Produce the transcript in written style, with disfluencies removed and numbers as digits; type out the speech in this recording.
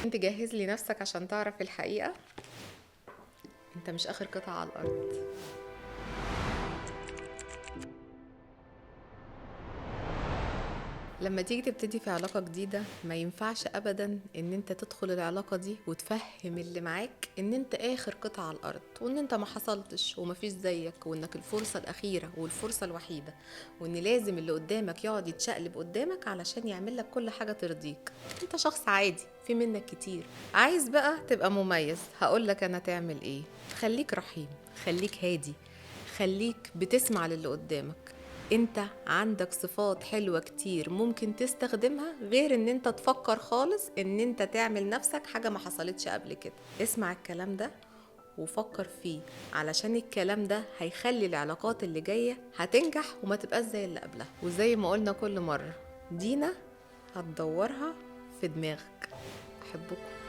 انت جهز لي نفسك عشان تعرف الحقيقة، انت مش اخر قطعة على الارض. لما تيجي تبتدي في علاقة جديدة ما ينفعش ابدا ان انت تدخل العلاقة دي وتفهم اللي معاك ان انت اخر قطعة على الارض، وان انت ما حصلتش ومفيش زيك، وانك الفرصة الاخيرة والفرصة الوحيدة، وان لازم اللي قدامك يقعد يتشقلب قدامك علشان يعمل لك كل حاجة ترضيك. انت شخص عادي، في منك كتير. عايز بقى تبقى مميز، هقولك انا تعمل ايه. خليك رحيم، خليك هادي، خليك بتسمع للي قدامك. انت عندك صفات حلوة كتير ممكن تستخدمها، غير ان انت تفكر خالص ان انت تعمل نفسك حاجة ما حصلتش قبل كده. اسمع الكلام ده وفكر فيه، علشان الكلام ده هيخلي العلاقات اللي جاية هتنجح وما تبقاش زي اللي قبلها. وزي ما قلنا كل مرة، دينا هتدورها في دماغك. أحبكم.